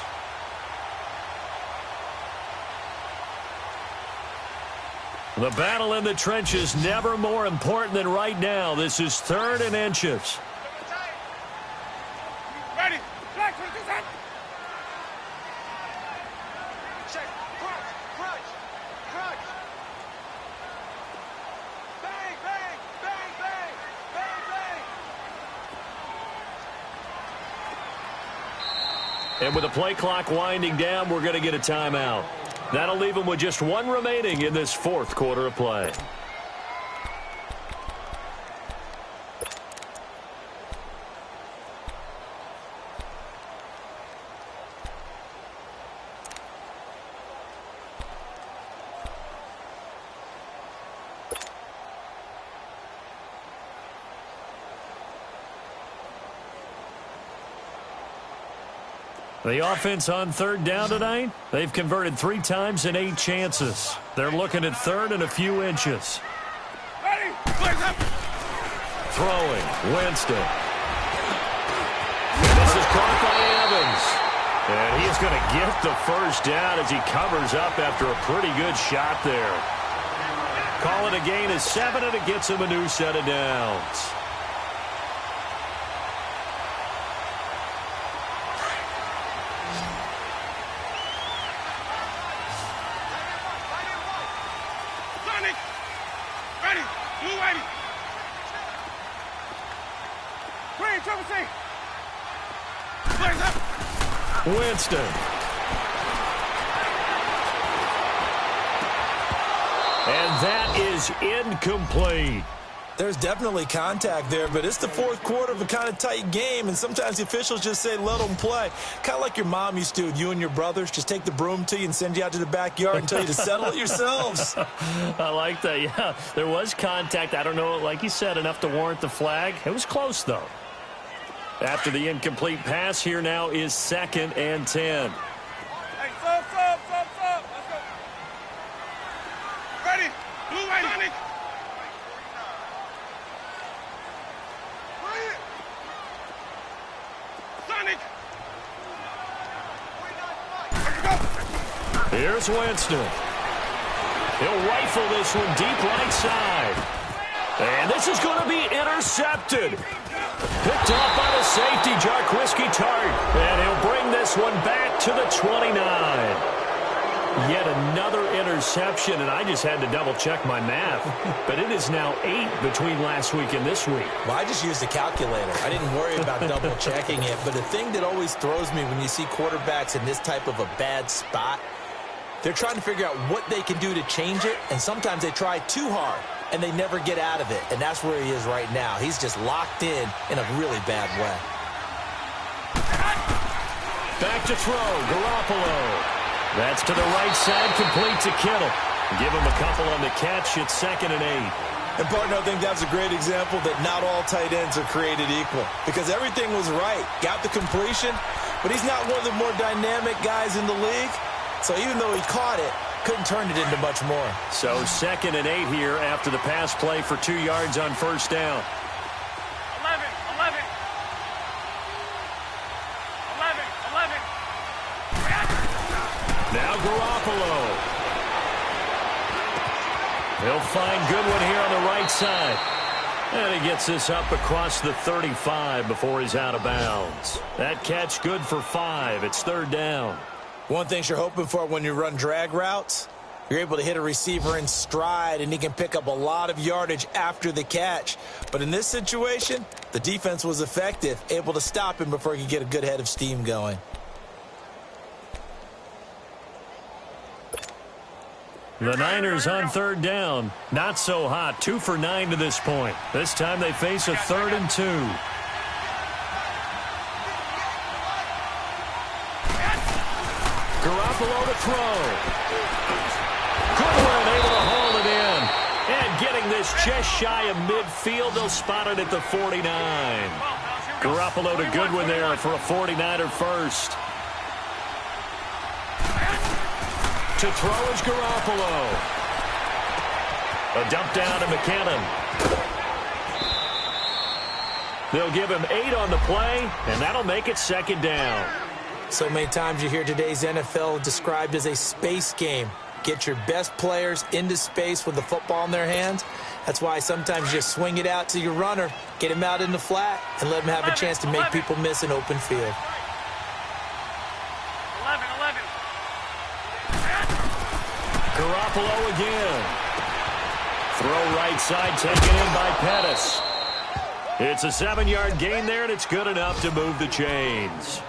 The battle in the trenches never more important than right now. This is 3rd and inches. Ready. Black, what is that? Check. Crunch. Bang. And with the play clock winding down, we're going to get a timeout. That'll leave them with just one remaining in this fourth quarter of play. The offense on third down tonight, they've converted 3 times in 8 chances. They're looking at third and a few inches. Ready? Flags up. Throwing, Winston. And this is caught by Evans. And he's going to get the first down as he covers up after a pretty good shot there. Call it a gain of 7, and it gets him a new set of downs. Winston. And that is incomplete. There's definitely contact there, but it's the fourth quarter of a kind of tight game, and sometimes the officials just say, let them play. Kind of like your mom used to with you and your brothers. Just take the broom to you and send you out to the backyard and tell you to settle it yourselves. I like that, yeah. There was contact. I don't know, like you said, enough to warrant the flag. It was close, though. After the incomplete pass, here now is 2nd and 10. Hey, sub. Let's go. Ready? Blue, white, Sonic. Sonic. Let's go. Here's Winston. He'll rifle this one deep right side. And this is going to be intercepted. Picked off by the safety, Jarquiski Tart. And he'll bring this one back to the 29. Yet another interception, and I just had to double-check my math. But it is now 8 between last week and this week. Well, I just used a calculator. I didn't worry about double-checking it. But the thing that always throws me when you see quarterbacks in this type of a bad spot, they're trying to figure out what they can do to change it, and sometimes they try too hard, and they never get out of it. And that's where he is right now. He's just locked in a really bad way. Back to throw, Garoppolo. That's to the right side, complete to Kittle. Give him a couple on the catch. It's 2nd and 8. And, partner, I think that's a great example that not all tight ends are created equal, because everything was right. Got the completion, but he's not one of the more dynamic guys in the league. So even though he caught it, couldn't turn it into much more. So 2nd and 8 here after the pass play for 2 yards on first down. 11. Now Garoppolo. He'll find Goodwin here on the right side. And he gets this up across the 35 before he's out of bounds. That catch good for 5. It's 3rd down. One thing you're hoping for when you run drag routes, you're able to hit a receiver in stride, and he can pick up a lot of yardage after the catch. But in this situation, the defense was effective, able to stop him before he could get a good head of steam going. The Niners on 3rd down. Not so hot. 2 for 9 to this point. This time they face a 3rd and 2. Garoppolo to throw. Goodwin able to hold it in. And getting this just shy of midfield, they'll spot it at the 49. Garoppolo to Goodwin there for a 49er first. To throw is Garoppolo. A dump down to McKinnon. They'll give him 8 on the play, and that'll make it 2nd down. So many times you hear today's NFL described as a space game. Get your best players into space with the football in their hands. That's why sometimes you just swing it out to your runner, get him out in the flat, and let him have a chance to make people miss an open field. 11. Garoppolo again. Throw right side, taken in by Pettis. It's a 7-yard gain there, and it's good enough to move the chains.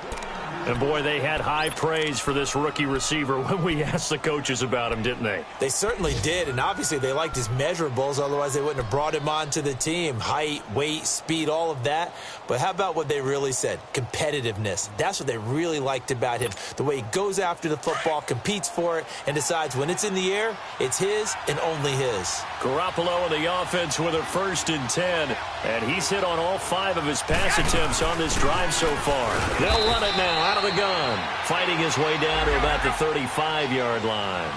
And, boy, they had high praise for this rookie receiver when we asked the coaches about him, didn't they? They certainly did, and obviously they liked his measurables. Otherwise, they wouldn't have brought him onto the team. Height, weight, speed, all of that. But how about what they really said? Competitiveness. That's what they really liked about him. The way he goes after the football, competes for it, and decides when it's in the air, it's his and only his. Garoppolo in the offense with a 1st and 10. And he's hit on all 5 of his pass attempts on this drive so far. They'll run it now out of the gun. Fighting his way down to about the 35-yard line.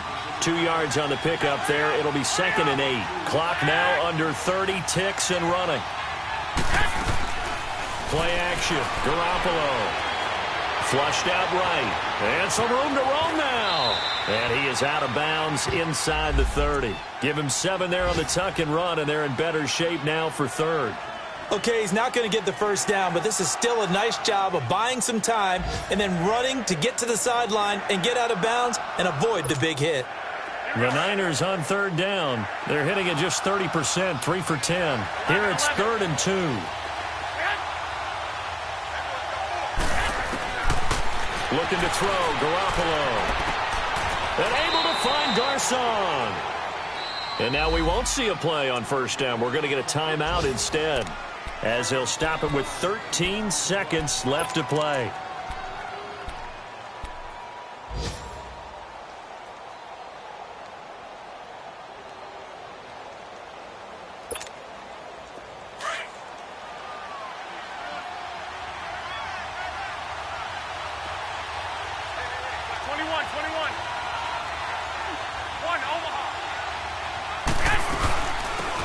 2 yards on the pickup there. It'll be 2nd and 8. Clock now under 30 ticks and running. Play action. Garoppolo. Flushed out right. And some room to roam now. And he is out of bounds inside the 30. Give him 7 there on the tuck and run, and they're in better shape now for 3rd. Okay, he's not going to get the first down, but this is still a nice job of buying some time and then running to get to the sideline and get out of bounds and avoid the big hit. The Niners on 3rd down. They're hitting at just 30%, 3 for 10. Here it's 3rd and 2. Looking to throw, Garoppolo. And able to find Garcon. And now we won't see a play on 1st down. We're going to get a timeout instead, as they'll stop it with 13 seconds left to play.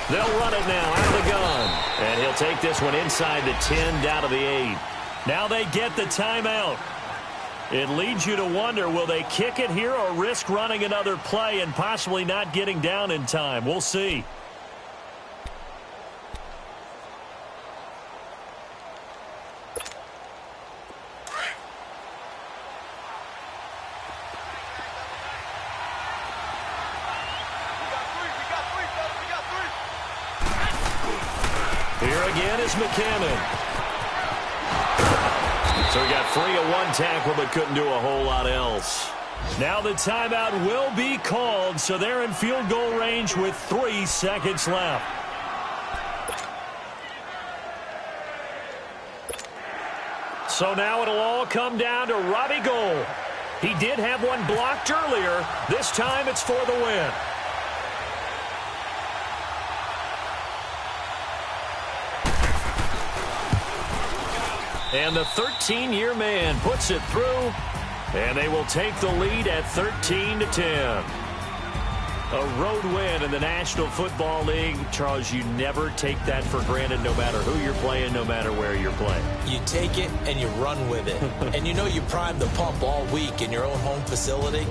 They'll run it now out of the gun. And he'll take this one inside the 10 down to the 8. Now they get the timeout. It leads you to wonder, will they kick it here or risk running another play and possibly not getting down in time? We'll see. Here again is McCammon. So he got 3 of 1 tackle, but couldn't do a whole lot else. Now the timeout will be called, so they're in field goal range with 3 seconds left. So now it'll all come down to Robbie Gould. He did have one blocked earlier. This time it's for the win. And the 13-year man puts it through, and they will take the lead at 13-10. A road win in the National Football League. Charles, you never take that for granted no matter who you're playing, no matter where you're playing. You take it and you run with it. And you know you primed the pump all week in your own home facility.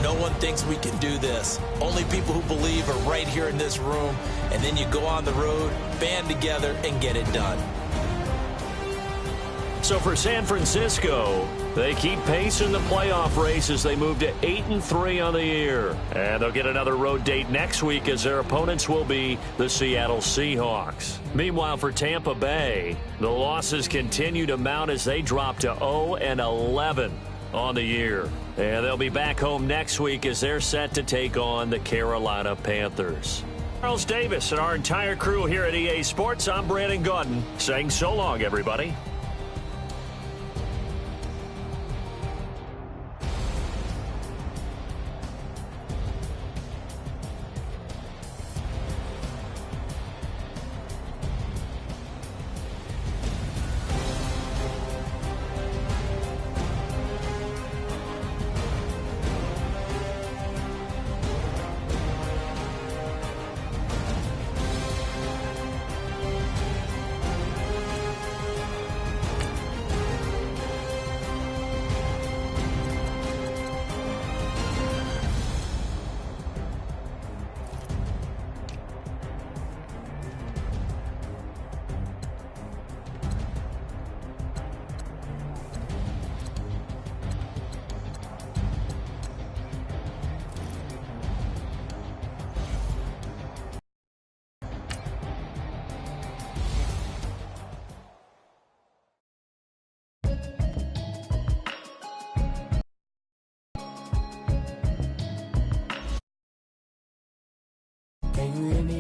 No one thinks we can do this. Only people who believe are right here in this room. And then you go on the road, band together, and get it done. So for San Francisco, they keep pace in the playoff race as they move to 8-3 on the year. And they'll get another road date next week as their opponents will be the Seattle Seahawks. Meanwhile, for Tampa Bay, the losses continue to mount as they drop to 0-11 on the year. And they'll be back home next week as they're set to take on the Carolina Panthers. Charles Davis and our entire crew here at EA Sports, I'm Brandon Gaudin saying so long, everybody. Can you hear me?